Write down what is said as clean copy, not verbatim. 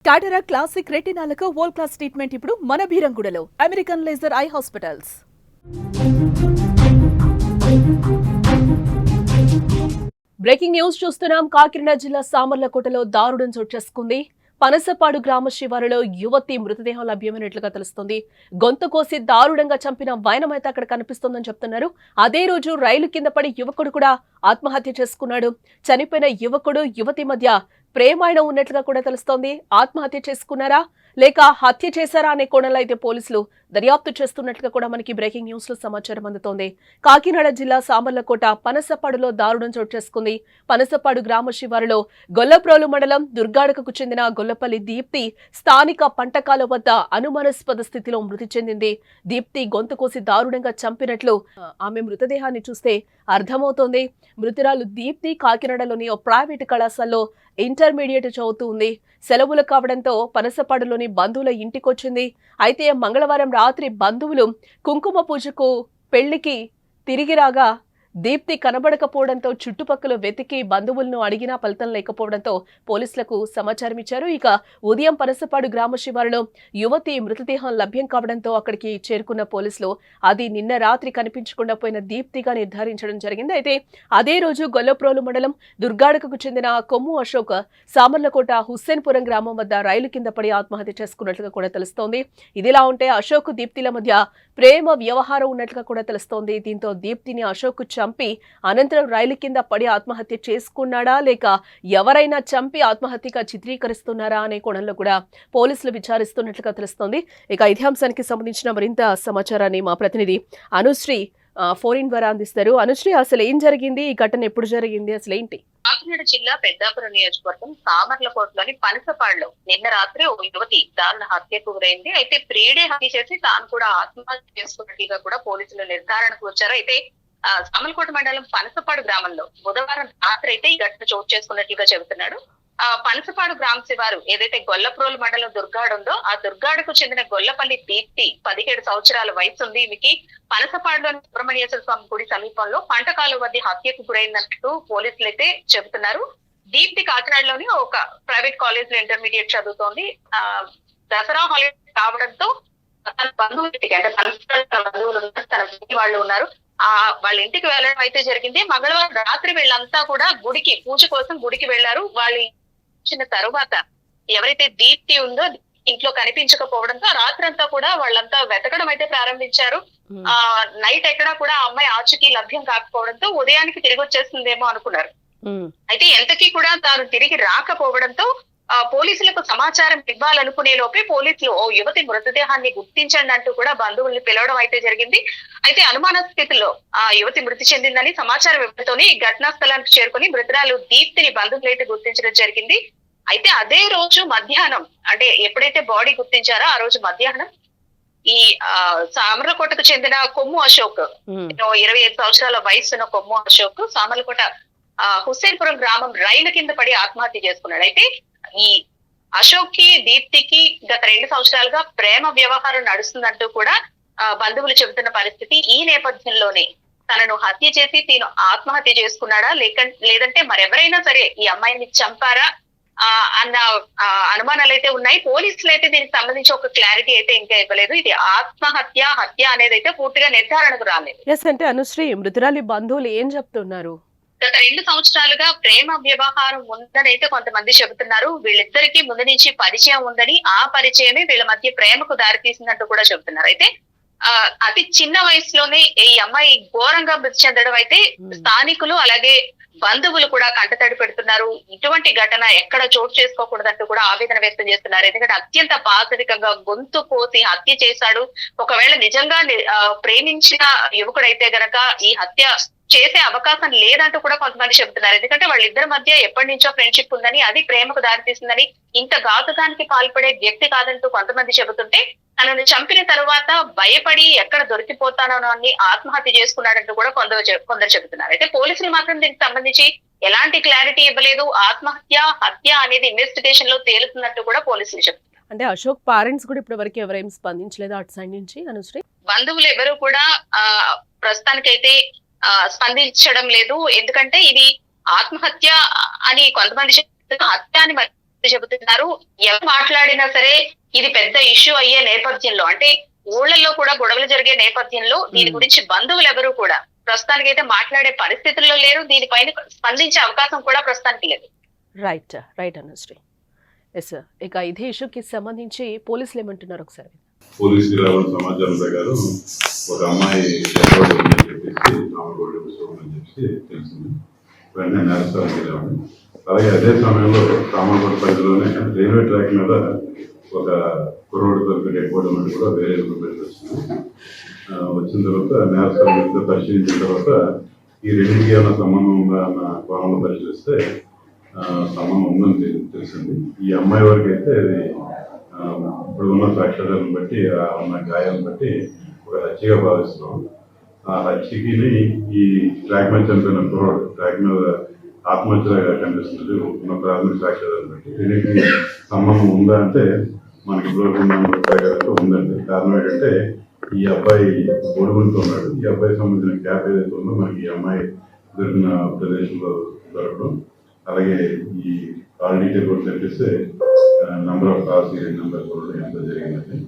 టాటరా classic రెటినాలకు world class treatment ఇప్పుడు మన భీరంగూడలో American laser eye hospitals. Breaking news చూస్తున్నాం. కాకినాడ జిల్లా సామర్లకోటలో దారుణం చోటు చేసుకుంది. పనసపాడు గ్రామ శివారులో యువతి మృతదేహం లభ్యమైనట్లుగా తెలుస్తోంది. గొంతు కోసి దారుణంగా చంపిన వైనమైతే అక్కడ కనిపిస్తోందని చెప్తున్నారు. అదే రోజు రైలు కింద పడి యువకుడు కూడా ఆత్మహత్య చేసుకున్నాడు. చనిపోయిన యువకుడు యువతి మధ్య ప్రేమాయణం ఉన్నట్లుగా కూడా తెలుస్తోంది. ఆత్మహత్య చేసుకున్నారా లేక హత్య చేశారా అనే కోణంలో అయితే పోలీసులు దర్యాప్తు చేస్తున్నట్లుగా కూడా మనకి బ్రేకింగ్ న్యూస్ లో సమాచారం అందుతోంది. కాకినాడ జిల్లా సామర్లకోట పనసపాడులో దారుణం చోటు చేసుకుంది. పనసపాడు గ్రామ శివారులో గొల్లప్రోలు మండలం దుర్గాడకకు చెందిన గొల్లపల్లి దీప్తి స్థానిక పంటకాల వద్ద అనుమానాస్పద స్థితిలో మృతి చెందింది. దీప్తి గొంతు కోసి దారుణంగా చంపినట్లు ఆమె మృతదేహాన్ని చూస్తే అర్థమవుతోంది. మృతురాలు దీప్తి కాకినాడలోని ఓ ప్రైవేటు కళాశాలలో ఇంటర్మీడియట్ చదువుతూ ఉంది. సెలవులు కావడంతో పనసపాడులోని బంధువుల ఇంటికొచ్చింది. అయితే మంగళవారం రాత్రి బంధువులు కుంకుమ పూజకు పెళ్లికి తిరిగి రాగా దీప్తి కనబడకపోవడంతో చుట్టుపక్కల వెతికి బంధువులను అడిగినా ఫలితం లేకపోవడంతో పోలీసులకు సమాచారం ఇచ్చారు. ఇక ఉదయం పనసపాడు గ్రామ శివారులో యువతి మృతదేహం లభ్యం కావడంతో అక్కడికి చేరుకున్న పోలీసులు అది నిన్న రాత్రి కనిపించకుండా పోయిన దీప్తిగా నిర్ధారించడం జరిగింది. అయితే అదే రోజు గొల్లప్రోలు మండలం దుర్గాడకకు చెందిన కొమ్ము అశోక్ సామర్లకోట హుస్సేన్పురం గ్రామం వద్ద రైలు కింద పడి ఆత్మహత్య చేసుకున్నట్లుగా కూడా తెలుస్తోంది. ఇదిలా ఉంటే అశోక్ దీప్తిల మధ్య ప్రేమ వ్యవహారం ఉన్నట్లుగా కూడా తెలుస్తోంది. దీంతో దీప్తిని అశోక్ చంపి అనంతరం రైలు కింద పడి ఆత్మహత్య చేసుకున్నాడా లేక ఎవరైనా చంపి ఆత్మహత్యగా చిత్రీకరిస్తున్నారా అనే కోణంలో కూడా పోలీసులు విచారిస్తున్నట్లుగా తెలుస్తోంది. ఇక ఇదే అంశానికి సంబంధించిన మరింత సమాచారాన్ని మా ప్రతినిధి అనుశ్రీ ఫోన్ ద్వారా అందిస్తారు. అనుశ్రీ, అసలు ఏం జరిగింది? ఈ ఘటన ఎప్పుడు జరిగింది? అసలు ఏంటి? కాకినాడ జిల్లా పెద్దాపురం నియోజకవర్గం సామర్లకోటలోని పనసపాడులో నిన్న రాత్రి ఓ యువతి దారుణ హత్యకు గురైంది. అయితే ప్రియుడే హత్య చేసి తాను కూడా ఆత్మహత్య చేసుకున్నట్లుగా కూడా పోలీసులు నిర్ధారణకు వచ్చారు. అయితే సామర్లకోట మండలం పనసపాడు గ్రామంలో బుధవారం రాత్రి అయితే ఈ ఘటన చోటు చేసుకున్నట్లుగా చెబుతున్నాడు. పనసపాడు గ్రామ శివారు ఏదైతే గొల్లప్రోలు మండలం దుర్గాడు ఉందో ఆ దుర్గాడుకు చెందిన గొల్లపల్లి దీప్తి 17 సంవత్సరాల వయసు ఉంది. ఈమెకి పనసపాడులోని సుబ్రహ్మణ్యేశ్వర స్వామి గుడి సమీపంలో పంటకాలు వద్ద హత్యకు గురైందన్నట్టు పోలీసులు అయితే చెబుతున్నారు. దీప్తి కాకినాడలోని ఒక ప్రైవేట్ కాలేజ్ లో ఇంటర్మీడియట్ చదువుతోంది. దసరా హాలిడే కావడంతో తన బంధువులకి అంటే తన బంధువులు తన వాళ్ళు ఉన్నారు, వాళ్ళ ఇంటికి వెళ్ళడం అయితే జరిగింది. మంగళవారం రాత్రి వీళ్ళంతా కూడా గుడికి పూజ కోసం గుడికి వెళ్లారు. వాళ్ళు వచ్చిన తరువాత ఎవరైతే దీప్తి ఉందో ఇంట్లో కనిపించకపోవడంతో రాత్రంతా కూడా వాళ్ళంతా వెతకడం అయితే ప్రారంభించారు. నైట్ ఎక్కడా కూడా ఆ అమ్మాయి ఆచూకీ లభ్యం కాకపోవడంతో ఉదయానికి తిరిగి వచ్చేస్తుందేమో అనుకున్నారు. అయితే ఎంతకీ కూడా తాను తిరిగి రాకపోవడంతో పోలీసులకు సమాచారం ఇవ్వాలనుకునే లోపే పోలీసులు ఓ యువతి మృతదేహాన్ని గుర్తించండి అంటూ కూడా బంధువుల్ని పిలవడం అయితే జరిగింది. అయితే అనుమాన స్థితిలో ఆ యువతి మృతి చెందిందని సమాచారం ఇవ్వడంతోనే ఘటనా స్థలానికి చేరుకుని మృతురాలు దీప్తిని బంధువులైతే గుర్తించడం జరిగింది. అయితే అదే రోజు మధ్యాహ్నం అంటే ఎప్పుడైతే బాడీ గుర్తించారో ఆ రోజు మధ్యాహ్నం ఈ సామర్లకోటకు చెందిన కొమ్ము అశోక్ 25 సంవత్సరాల వయసున్న కొమ్ము అశోక్ సామర్లకోట హుస్సేన్పురం గ్రామం రైలు కింద పడి ఆత్మహత్య చేసుకున్నాడు. అయితే ఈ అశోక్ కి దీప్తికి గత 2 సంవత్సరాలుగా ప్రేమ వ్యవహారం నడుస్తుందంటూ కూడా బంధువులు చెబుతున్న పరిస్థితి. ఈ నేపథ్యంలోనే తనను హత్య చేసి తీను ఆత్మహత్య చేసుకున్నాడా లేదంటే మరెవరైనా సరే ఈ అమ్మాయిని చంపారా అన్న అనుమానాలు అయితే ఉన్నాయి. పోలీసులు అయితే దీనికి సంబంధించి ఒక క్లారిటీ అయితే ఇంకా ఇవ్వలేదు. ఇది ఆత్మహత్య హత్య అనేది అయితే పూర్తిగా నిర్ధారణకు రాలేదు. అంటే అనుశ్రీ, మృతురాలి బంధువులు ఏం చెప్తున్నారు? గత 2 సంవత్సరాలుగా ప్రేమ వ్యవహారం ఉందని అయితే కొంతమంది చెబుతున్నారు. వీళ్ళిద్దరికీ ముందు నుంచి పరిచయం ఉందని, ఆ పరిచయమే వీళ్ళ మధ్య ప్రేమకు దారితీసిందంటూ కూడా చెబుతున్నారు. అయితే అతి చిన్న వయసులోనే ఈ అమ్మాయి ఘోరంగా మృతి చెందడం అయితే స్థానికులు అలాగే బంధువులు కూడా కంటతడి పెడుతున్నారు. ఇటువంటి ఘటన ఎక్కడ చోటు చేసుకోకూడదంటూ కూడా ఆవేదన వ్యక్తం చేస్తున్నారు. ఎందుకంటే అత్యంత పాశవికంగా గొంతు కోసి హత్య చేశాడు. ఒకవేళ నిజంగా ప్రేమించిన యువకుడైతే గనక ఈ హత్య చేసే అవకాశం లేదంటూ కూడా కొంతమంది చెబుతున్నారు. ఎందుకంటే వాళ్ళిద్దరి మధ్య ఎప్పటి నుంచో ఫ్రెండ్షిప్ ఉందని, అది ప్రేమకు దారితీసిందని, ఇంత ఘాతుకానికి పాల్పడే వ్యక్తి కాదంటూ కొంతమంది చెబుతుంటే తనను చంపిన తరువాత భయపడి ఎక్కడ దొరికిపోతానో అని ఆత్మహత్య చేసుకున్నాడంటూ కూడా కొందరు చెబుతున్నారు. అయితే పోలీసులు మాత్రం దీనికి సంబంధించి ఎలాంటి క్లారిటీ ఇవ్వలేదు. ఆత్మహత్య హత్య అనేది ఇన్వెస్టిగేషన్ లో తేలుతున్నట్టు కూడా పోలీసులు చెప్తున్నారు. అంటే అశోక్ పేరెంట్స్ కూడా ఇప్పటి వరకు ఎవరేం స్పందించలేదు అటు సైడ్ నుంచి? అనుశ్రీ, బంధువులు ఎవరు కూడా ప్రస్తుతానికైతే స్పందించడం లేదు. ఎందుకంటే ఇది ఆత్మహత్య అని కొంతమంది హత్య అని చెబుతున్నారు. ఎవరు మాట్లాడినా సరే ఇది పెద్ద ఇష్యూ అయ్యే నేపథ్యంలో, అంటే ఊళ్ళల్లో కూడా గొడవలు జరిగే నేపథ్యంలో దీని గురించి బంధువులు ఎవరు కూడా ప్రస్తుతానికైతే మాట్లాడే పరిస్థితుల్లో లేరు. దీనిపైన స్పందించే అవకాశం కూడా ప్రస్తుతానికి లేదు. Right right Anusri. ఎస్, ఇక ఇదే ఇష్యూకి సంబంధించి పోలీసులు ఏమంటున్నారు ఒకసారి. పోలీసులు రావాల సమాచారం ప్రకారం ఒక అమ్మాయి డెడ్ ఉందని చెప్పేసి ఆమె గోల్డ్ అని చెప్పి తెలిసింది. వెంటనే నేరస్థానికి వెళ్ళాము. అలాగే అదే సమయంలో రామకోట పరిధిలోనే రైల్వే ట్రాక్ మీద ఒక కుర్రోడు దొరికి డెడ్ బాడీ ఉన్నట్టు కూడా వేరే ఇన్ఫర్మేషన్ వచ్చింది. వచ్చిన తర్వాత నేరస్థానం పరిశీలించిన తర్వాత ఈ రెండింటికి ఏమైనా సంబంధం ఉందా అన్న కోణంలో పరిశీలిస్తే సంబంధం ఉందని తెలిసింది. ఈ అమ్మాయి వరకు అయితే అది ఇప్పుడు ఉన్న సాక్ష్యాలను బట్టి ఉన్న గాయాలను బట్టి ఒక హత్యగా భావిస్తున్నాం. ఆ హత్యకి ఈ ట్రాక్ మీద చనిపోయిన కుర్రోడు ట్రాక్ మీద ఆత్మహత్యగా కనిపిస్తుంది ఉన్న ప్రాథమిక సాక్ష్యాలను బట్టి. దీనికి సంబంధం ఉందా అంటే మనకి ఇప్పుడు ఉందండి. కారణం ఏంటంటే ఈ అబ్బాయి బోడుగుంటూ ఉన్నాడు. ఈ అబ్బాయి సంబంధించిన క్యాప్ ఏదైతే ఉందో మనకి ఈ అమ్మాయి దొరికిన ప్రదేశంలో దొరకడం, అలాగే ఈ కాల్ డీటెయిల్ కూడా తెప్పిస్తే నంబర్ ఆఫ్ కాల్స్ నెంబర్ కూడా ఎంత జరిగిందండి.